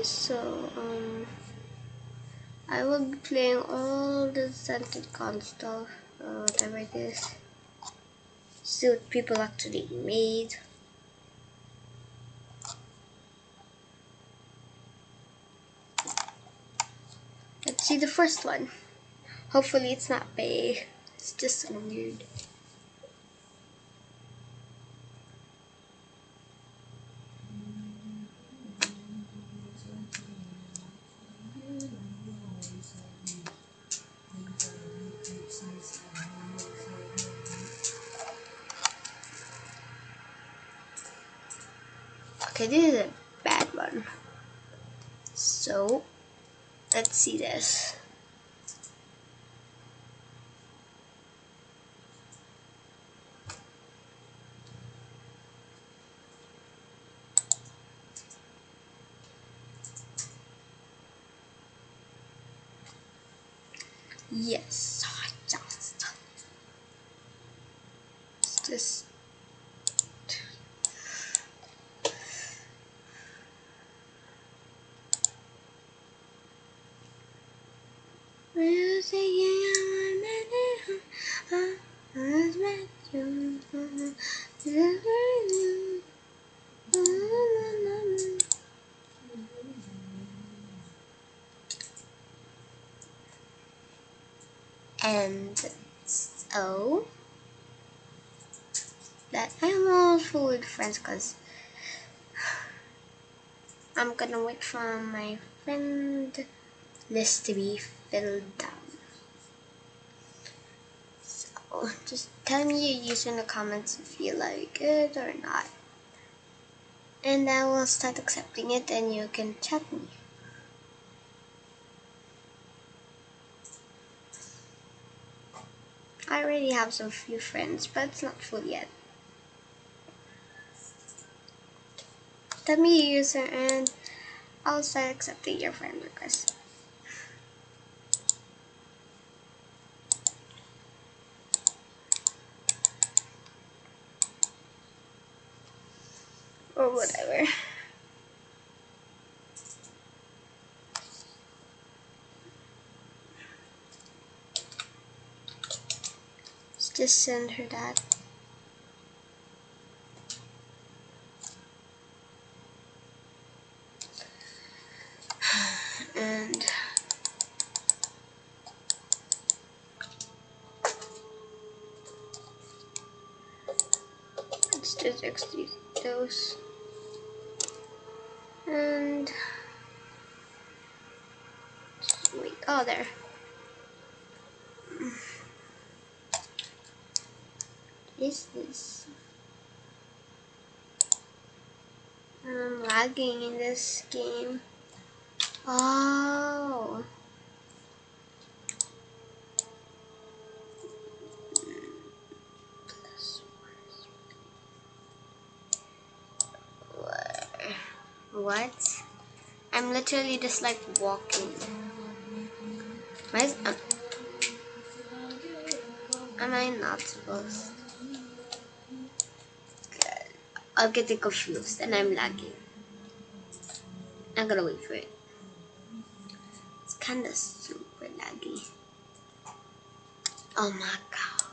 So I will be playing all the Scented Con stuff, whatever it is. See what people actually made. Let's see the first one. Hopefully it's not bad. It's just so weird. Okay, this is a bad one. So, let's see this. Yes, just. It's just. And so that I'm also with friends because I'm gonna wait for my friend list to be filled down. So just tell me your user in the comments if you like it or not. And I will start accepting it and you can chat me. I already have some few friends, but it's not full yet. Tell me your user and I'll start accepting your friend request. Or whatever. Let's just send her that. And let's just execute those. And wait, oh there. Is this? I'm lagging in this game. Oh. What? I'm literally just like walking. Why is, am I not supposed? I'll get confused and I'm lagging. I'm gonna wait for it. It's kinda super laggy. Oh my god.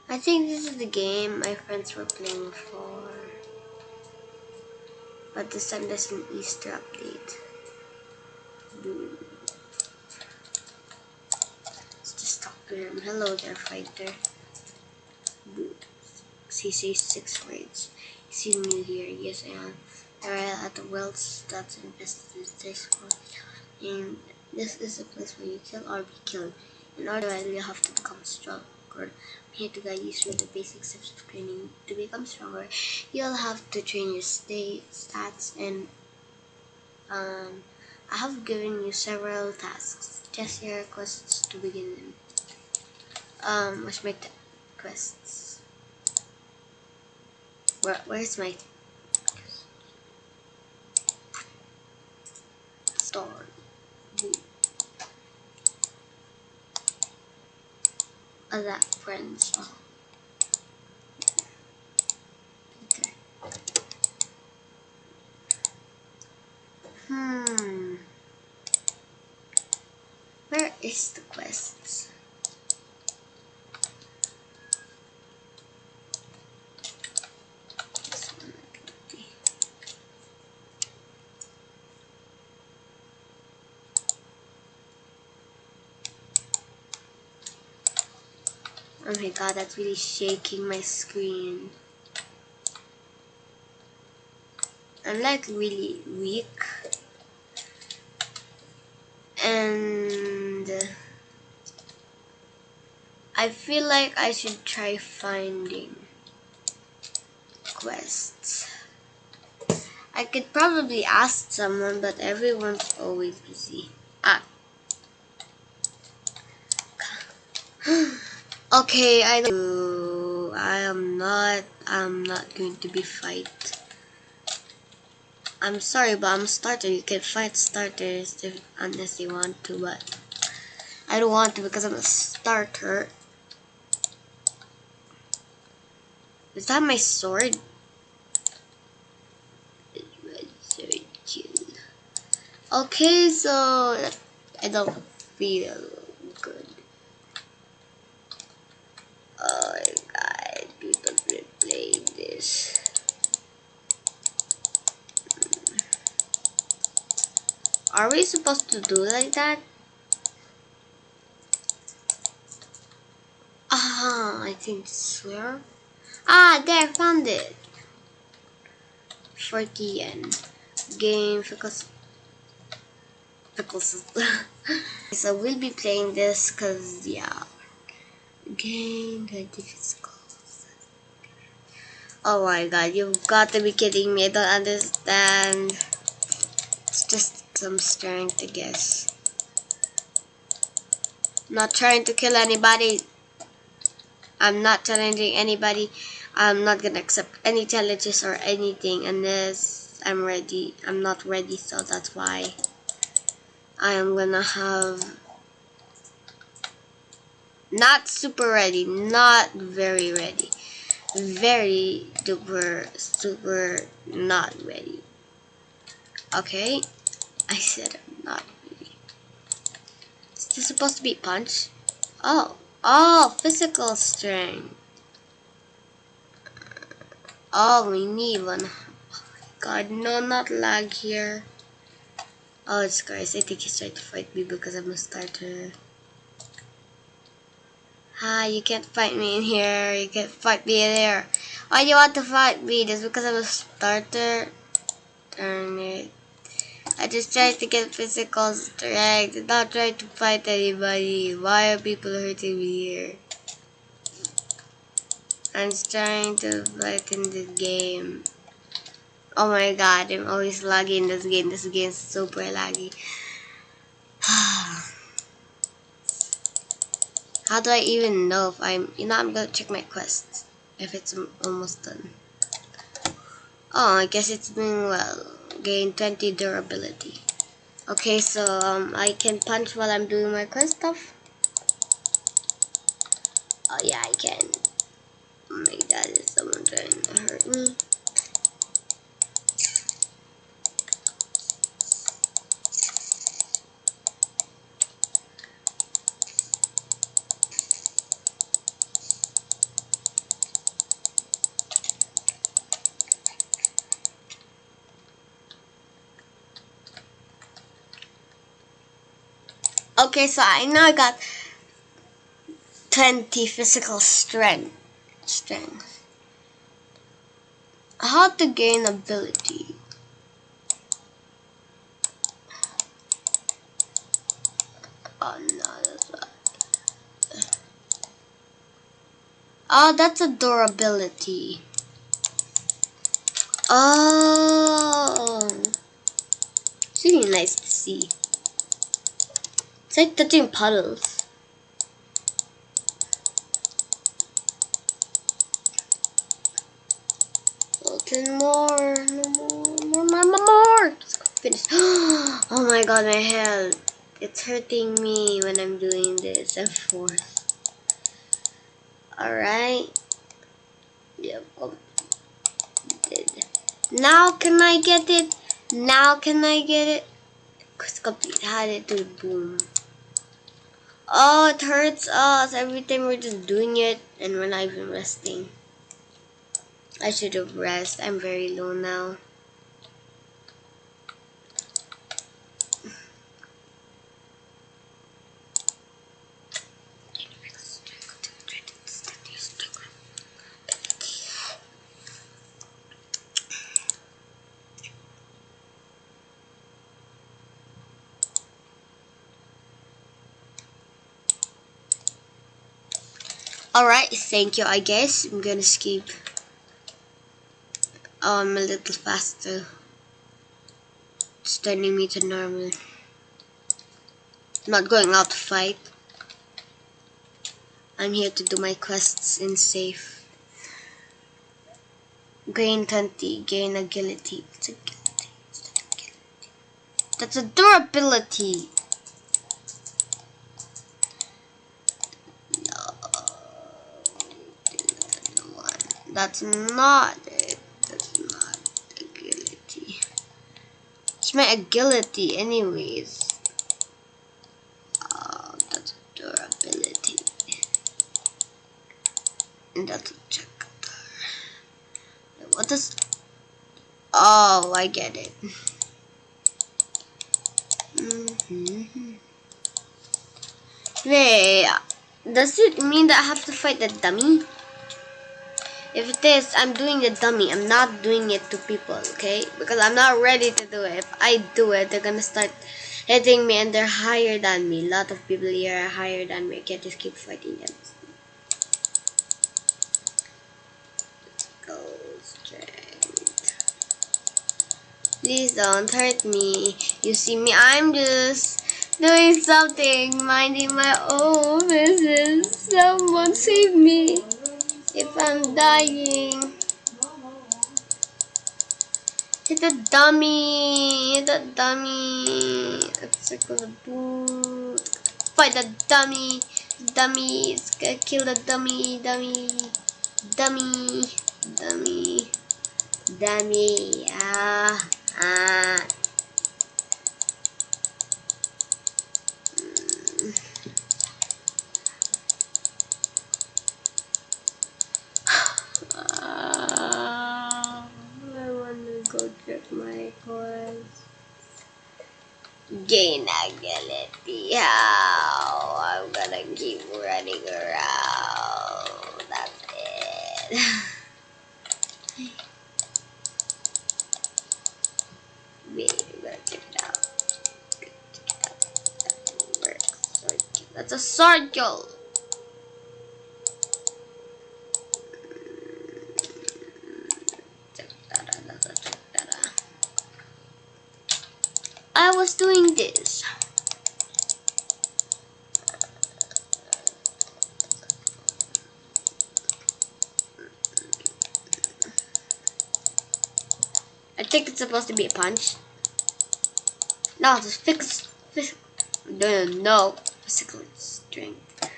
I think this is the game my friends were playing before. But this time there's an Easter update. Let's just talk to him. Hello there, fighter. He says 6 words. Is he new here? Yes, I am. There are at the world's stats and best this and this is a place where you kill or be killed. In order to you have to become stronger. I'm here to guide you through the basic steps of training. To become stronger, you'll have to train your stats and I have given you several tasks. Just your quests to begin them. What's my quests? Where's my store? That friends. Oh. Okay. is the quests? This one. Oh my god, that's really shaking my screen. I'm like really weak. And I feel like I should try finding quests. I could probably ask someone, but everyone's always busy. Ah. Okay, I know. I'm not going to be fight. I'm sorry, but I'm a starter. You can fight starters unless you want to, but I don't want to because I'm a starter. Is that my sword? Okay, so I don't feel good. Oh my god, people will play this. Are we supposed to do like that? Ah, I think this is where. Ah, there, found it. 40 yen. Game pickles. So we'll be playing this because, yeah. Game 20 physicals. Oh my god, you've got to be kidding me. I don't understand. It's just some strength, I guess. Not trying to kill anybody. I'm not challenging anybody. I'm not gonna accept any challenges or anything unless I'm ready. I'm not ready, so that's why I am gonna have not super ready, not very ready, very duper super not ready. Okay, I said I'm not ready. Is this supposed to be punch? Oh, physical strength. Oh, we need one. Oh my god, no, not lag here. Oh, it's guys. I think he's trying to fight me because I'm a starter. Hi, you can't fight me in here. You can't fight me in there. Why do you want to fight me? Just because I'm a starter? Darn it. I just tried to get physical strength. Not trying to fight anybody. Why are people hurting me here? I'm just trying to fight in this game. Oh my god, I'm always laggy in this game. This game is super laggy. How do I even know if I'm gonna check my quests if it's almost done. Oh, I guess it's doing well. Gain 20 durability. Okay, so I can punch while I'm doing my quest stuff. Oh yeah, I can. Oh my god, is someone trying to hurt me? Okay, so I now got 20 physical strength. How to gain ability? Oh no, that's not. Oh, that's a durability. Oh, it's really nice to see. It's like touching puddles. Ten more, no more. Let's go finish. Oh my god, my health. It's hurting me when I'm doing this. I'm forced. Alright. Yep, completed. Now can I get it? Now can I get it? Quest complete. Had it to boom. Oh, it hurts us every time we're just doing it and we're not even resting. I should have rest. I'm very low now. Alright, thank you, I guess. I'm gonna skip a little faster. It's turning me to normal. I'm not going out to fight. I'm here to do my quests in safe. Gain 20, gain agility. What's agility? That's a durability. That's not it. That's not agility. It's my agility anyways. Oh, that's durability. And that's a check. What is... Oh, I get it. Wait, does it mean that I have to fight the dummy? If it is, I'm doing the dummy. I'm not doing it to people, okay? Because I'm not ready to do it. If I do it, they're gonna start hitting me and they're higher than me. A lot of people here are higher than me. I can't just keep fighting them. Let's go straight. Please don't hurt me. You see me, I'm just doing something, minding my own business. Someone save me if I'm dying. Hit the dummy! Hit the dummy! Let's circle the boot. Fight the dummy! Dummy! It's gonna kill the dummy! Dummy! Dummy! Dummy! Dummy! Ah! Ah! I wanna go check my course. Gain agility. How? I'm gonna keep running around. That's it. Wait, I'm gonna check it out. That works. That's a circle. I was doing this. I think it's supposed to be a punch. No, it's no, physical strength.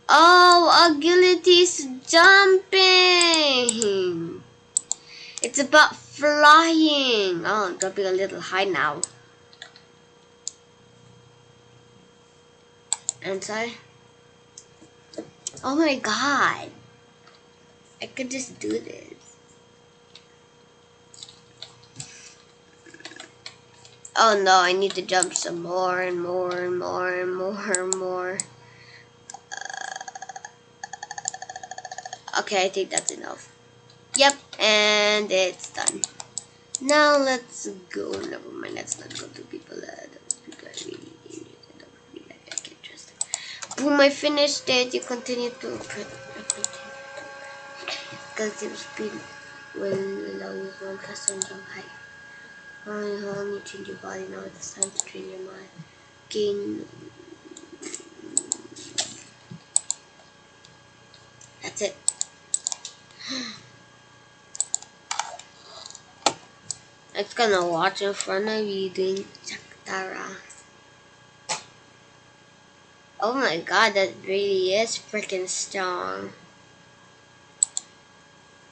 Oh, agility is jumping. It's about flying. Oh, I'm jumping a little high now. And so, oh my god, I could just do this. Oh no, I need to jump some more and more and more and more and more. Okay, I think that's enough. Yep, and it's done. Now let's go. Never mind, let's not go to people that people are really dangerous. I don't feel like I can trust them. Boom, I finished it. You continue to because your speed will allow you to run faster and jump high. Only change your body now. It's time to train your mind. Gain. That's it. It's gonna watch in front of you doing Chakdara. Oh my god, that really is freaking strong.